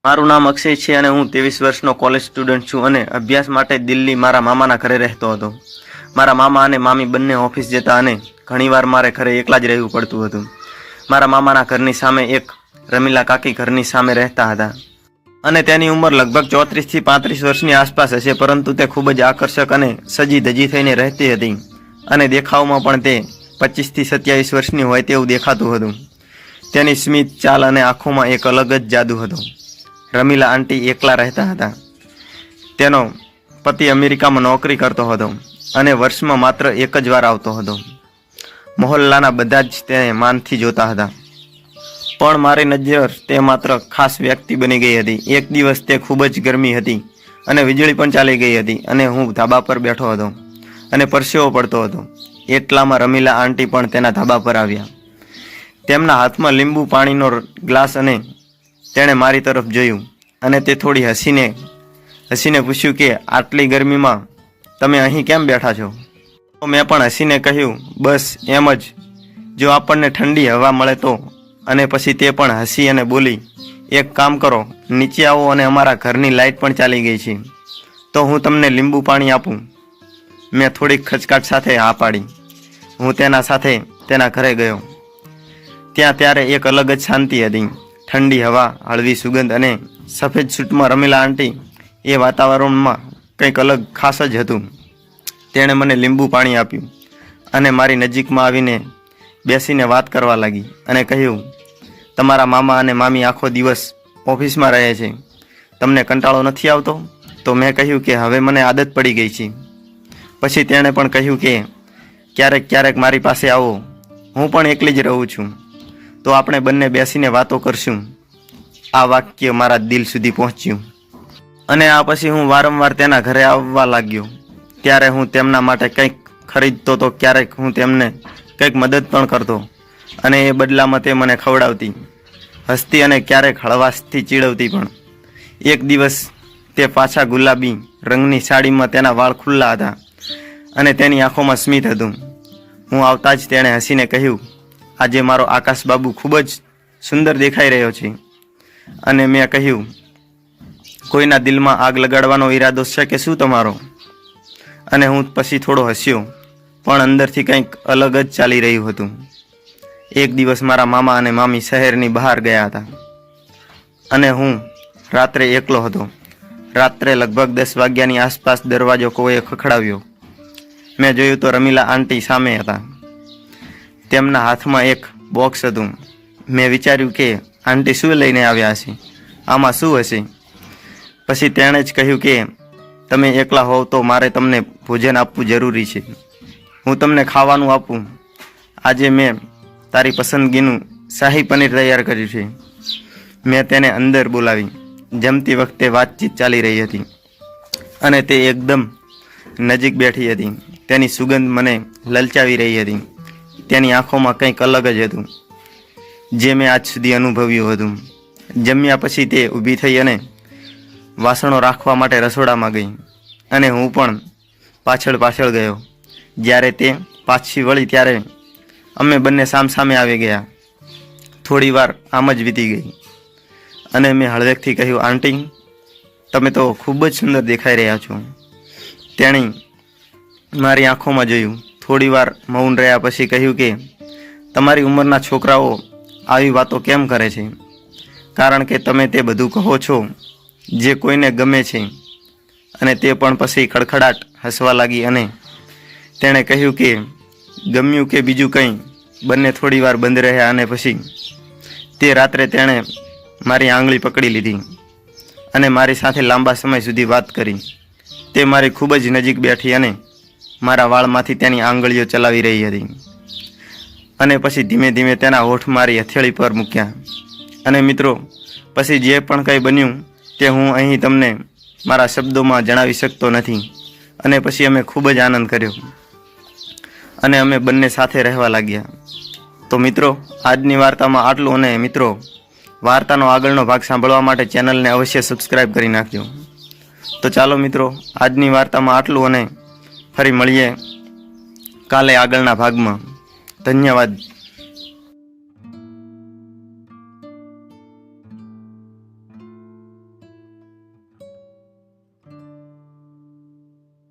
મારું નામ અક્ષય છે અને હું 23 વર્ષનો કોલેજ સ્ટુડન્ટ છું અને અભ્યાસ માટે દિલ્હી મારા મામાના ઘરે રહેતો હતો. મારા મામા અને મામી બંને ઓફિસ જતા અને ઘણીવાર મારે ઘરે એકલા જ રહેવું પડતું હતું. મારા મામાના ઘરની સામે એક રમીલા કાકી ઘરની સામે રહેતા હતા અને તેની ઉંમર લગભગ 34 થી 35 વર્ષની આસપાસ હશે, પરંતુ તે ખૂબ જ આકર્ષક અને સજી ધજી થઈને રહેતી હતી અને દેખાવમાં પણ તે 25 થી 27 વર્ષની હોય તેવું દેખાતું હતું. તેની સ્મિત, ચાલ અને આંખોમાં એક અલગ જ જાદુ હતો. રમીલા આંટી એકલા રહેતા હતા. તેનો પતિ અમેરિકામાં નોકરી કરતો હતો અને વર્ષમાં માત્ર એક જ વાર આવતો હતો. મહોલ્લાના બધા જ તેને માનથી જોતા હતા, પણ મારી નજર તે માત્ર ખાસ વ્યક્તિ બની ગઈ હતી. એક દિવસ તે ખૂબ જ ગરમી હતી અને વીજળી પણ ચાલી ગઈ હતી અને હું ધાબા પર બેઠો હતો અને પરસેવો પડતો હતો. એટલામાં રમીલા આંટી પણ તેના ધાબા પર આવ્યા. તેમના હાથમાં લીંબુ પાણીનો ગ્લાસ અને તેણે મારી તરફ જોયું અને તે થોડી હસીને પૂછ્યું કે આટલી ગરમીમાં તમે અહીં કેમ બેઠા છો? તો મેં પણ હસીને કહ્યું, બસ એમ જ, જો આપણને ઠંડી હવા મળે તો. અને પછી તે પણ હસી અને બોલી, એક કામ કરો, નીચે આવો અને અમારા ઘરની લાઇટ પણ ચાલી ગઈ છે, તો હું તમને લીંબુ પાણી આપું. મેં થોડીક ખચકાટ સાથે હા પાડી. હું તેના સાથે તેના ઘરે ગયો. ત્યાં ત્યારે એક અલગ જ શાંતિ હતી. ઠંડી હવા, હળવી સુગંધ અને સફેદ સૂટમાં રમીલા આંટી. એ વાતાવરણમાં કંઈક અલગ ખાસ જ હતું. તેણે મને લીંબુ પાણી આપ્યું અને મારી નજીકમાં આવીને બેસીને વાત કરવા લાગી અને કહ્યું, તમારા મામા અને મામી આખો દિવસ ઓફિસમાં રહે છે, તમને કંટાળો નથી આવતો? તો મેં કહ્યું કે હવે મને આદત પડી ગઈ છે. પછી તેણે પણ કહ્યું કે ક્યારેક મારી પાસે આવો, હું પણ એકલી જ રહું છું, તો આપણે બંને બેસીને વાતો કરશું. આ વાક્ય મારા દિલ સુધી પહોંચ્યું અને આ પછી હું વારંવાર તેના ઘરે આવવા લાગ્યો. ત્યારે હું તેમના માટે કંઈક ખરીદતો તો ક્યારેક હું તેમને કંઈક મદદ પણ કરતો અને એ બદલામાં તે મને ખવડાવતી, હસતી અને ક્યારેક હળવાશથી ચીડવતી પણ. એક દિવસ તે પાછા ગુલાબી રંગની સાડીમાં, તેના વાળ ખુલ્લા હતા અને તેની આંખોમાં સ્મિત હતું. હું આવતા જ તેણે હસીને કહ્યું, આજે મારો આકાશ બાબુ ખૂબ જ સુંદર દેખાઈ રહ્યો છે. અને મેં કહ્યું, કોઈના દિલમાં આગ લગાડવાનો ઈરાદો છે કે શું તમારો? અને હું પછી થોડો હસ્યો, પણ અંદરથી કંઈક અલગ જ ચાલી રહ્યું હતું. એક દિવસ મારા મામા અને મામી શહેરની બહાર ગયા હતા અને હું રાત્રે એકલો હતો. રાત્રે લગભગ 10 વાગ્યાની આસપાસ દરવાજો કોઈએ ખખડાવ્યો. મેં જોયું તો રમીલા આંટી સામે હતા. તેમના હાથમાં એક બોક્સ હતું. મેં વિચાર્યું કે આંટી શું લઈને આવ્યા હશે, આમાં શું હશે? પછી તેણે જ કહ્યું કે તમે એકલા હોવ તો મારે તમને ભોજન આપવું જરૂરી છે. હું તમને ખાવાનું આપું. આજે મેં તારી પસંદગીનું શાહી પનીર તૈયાર કર્યું છે. મેં તેને અંદર બોલાવી. જમતી વખતે વાતચીત ચાલી રહી હતી અને તે એકદમ નજીક બેઠી હતી. તેની સુગંધ મને લલચાવી રહી હતી. તેની આંખોમાં કંઈક અલગ જ હતું જે મેં આજ સુધી અનુભવ્યું હતું. જમ્યા પછી તે ઊભી થઈ અને વાસણો રાખવા માટે રસોડામાં ગઈ અને હું પણ પાછળ ગયો. જ્યારે તે પાછી વળી ત્યારે અમે બંને સામસામે આવી ગયા. થોડી વાર આમ જ વીતી ગઈ અને મેં હળવેકથી કહ્યું, આંટી, તમે તો ખૂબ જ સુંદર દેખાઈ રહ્યા છો. તેણે મારી આંખોમાં જોયું. થોડી વાર મૌન રહ્યા પછી કહ્યું કે તમારી ઉંમરના છોકરાઓ આવી વાતો કેમ કરે છે? કારણ કે તમે તે બધું કહો છો જે કોઈને ગમે છે. અને તે પણ પછી ખડખડાટ હસવા લાગી અને તેણે કહ્યું કે ગમ્યું કે બીજું કંઈ. બંને થોડી વાર બંધ રહ્યા અને પછી તે રાત્રે તેણે મારી આંગળી પકડી લીધી અને મારી સાથે લાંબા સમય સુધી વાત કરી. તે મારી ખૂબ જ નજીક બેઠી અને મારા વાળમાંથી તેની આંગળીઓ ચલાવી રહી હતી અને પછી ધીમે ધીમે તેના હોઠ મારી હથેળી પર મૂક્યા. અને મિત્રો, પછી જે પણ કંઈ બન્યું તે હું અહીં તમને મારા શબ્દોમાં જણાવી શકતો નથી. અને પછી અમે ખૂબ જ આનંદ કર્યો અને અમે બંને સાથે રહેવા લાગ્યા. તો મિત્રો, આજની વાર્તામાં આટલું. અને મિત્રો, વાર્તાનો આગળનો ભાગ સાંભળવા માટે ચેનલને અવશ્ય સબસ્ક્રાઈબ કરી નાખજો. તો ચાલો મિત્રો, આજની વાર્તામાં આટલું અને ફરી મળીએ કાલે આગળના ભાગમાં. ધન્યવાદ.